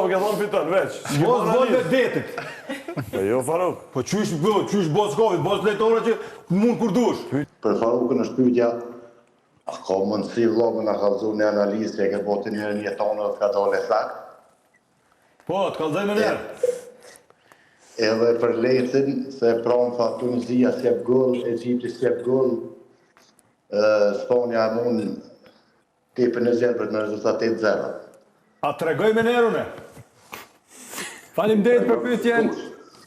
shkove, ke thonë fiton, veç. Mos bol me detit. Po jo, Faruk. Po qysh Boskovi, bos lejtore që mund kur dush. Për Farukën është pyetja, a ka mundësi vlogën a kallëzu një analizë e ke botë një tonë dhe ka dole sakt? Po, të kallëzaj me njerë. Edhe për Lecin, se pranë tha Tunizia s'jep gol, Egjipti s'jep gol, Spanja mund tipën e zjerë për në rezultat 8-0. A të regoj me njerë une? Faleminderit për pyetjen.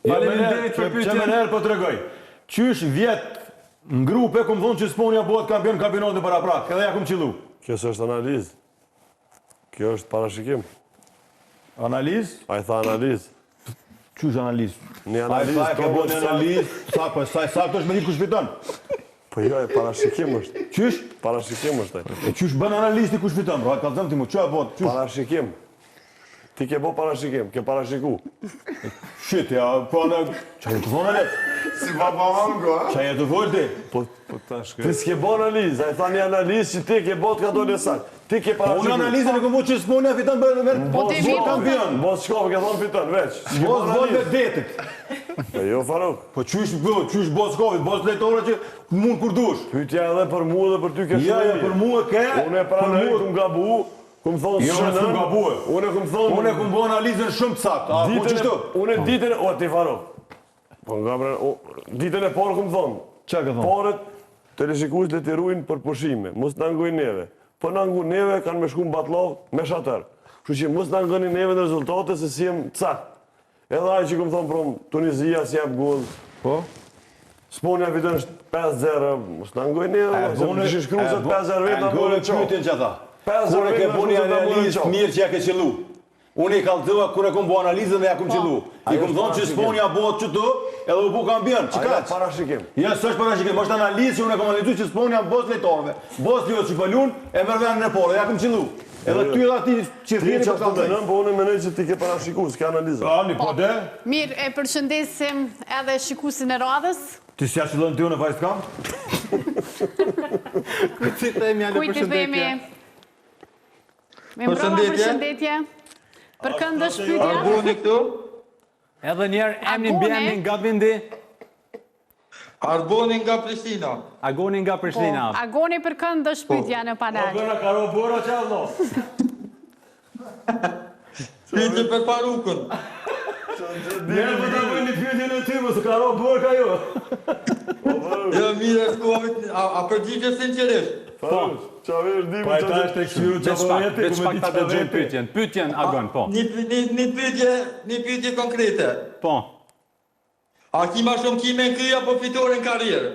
Faleminderit për Që me pyetjen. njerë po të regoj. Qysh vjet në grupe këmë thonë që Spanja bëhet kampion kampionatit para prak, edhe ja këmë qilu. Kjo s'është analizë. Kjo është parashikim. Analizë? A i tha analizë. Qysh analizë? Një analizë, ka ka bërë një analizë, sakto është me ditë kush fiton. Po jo, e parashikim është. Qysh? Parashikim është. E qysh bën analisti kush fiton, bro? Ka thënë ti më çfarë bot? Qysh? Parashikim. Ti ke bo parashikim, ke parashiku. Shit, ja, po në çfarë të thonë atë? Si babango, a? Çfarë të volti? Po ti s'ke bo analizë, a i tha një analizë që ti ke bo të ka dole sakt. Ti ke Po unë parashiku. analizën e këmë që Spanja fiton për Po ti mirë, kampion. Mos shkove, ke thonë fiton, veç. Mos vol me detit. Po jo, Faruk. Po qysh Boskovi, bos lejtore që mund kur dush. Pyetja edhe për mua dhe për ty ke Ja, për mua ke. Unë e pranoj, kum gabu, kum thonë Jo, unë s'kum gabue. Unë kum thonë. Unë kum bë analizën shumë të saktë. A po çështo? Unë ditën o ti Faruk. Po ditën e parë kum thonë. Çka ka thonë? Parët teleshikues le të ruajnë për pushime, mos na ngojnë neve. Po na ngu neve kanë me shku në Batllov me shatar. Kështu që mos na ngoni neve në rezultate se si jem cakt. Edhe ai që kum thonë prom Tunizia si jap gol. Po. Spanja fiton 5-0, mos na ngojnë neve. Unë kishin shkruar se 5-0 vetë apo Unë çfarë. pyetjen që tha. 5-0 Kur e ke vetë bëni na shkruan analizë çfarë. mirë që ja ke qellu. Unë i kallëzova kur e kom bë analizën dhe ja kom qellu. I kom thonë që Spanja bëhet çtu edhe u bë kampion. Çka? Ajo parashikim. Ja, s'është parashikim, është analizë që unë e kom analizuar që Spanja bos lejtorëve. Bos jo që po lun e merr vendin e porë, ja kom qellu. Edhe ty edhe ti që Ti thjeni që për të kampion. menon, po unë menoj që ti ke parashikuar, s'ke analizë. Ani, po de? Mirë, e përshëndesim edhe shikuesin e radhës. Ti s'ja qëllën ty unë e vajzë kam? Si themi janë Kujt i themi? përshëndetje. Me mbroma përshëndetje. Për kënd është pyetja? Arboni këtu? Edhe njerë emnin Agone. bjemin nga vindi. Arboni nga Prishtina. Agoni nga Prishtina. Agoni për kënd është pyetja në panel. Karo bora që allo. Pyetje për Farukën. Njerë për të bëjnë një pyetje në ty, më së karo bora ka jo. Jo, mirë është kohët, a përgjigje sinqerisht? Faruk, çfarë është dimi Pa e ta është e këshiru që Veç po pak, jeti, veç ku me pak di ta që dëgjojmë pyetjen. Pyetjen Agon, po. Një pyetje konkrete. Po. A ki ma shumë kime në kryja, po fitore në karrierë?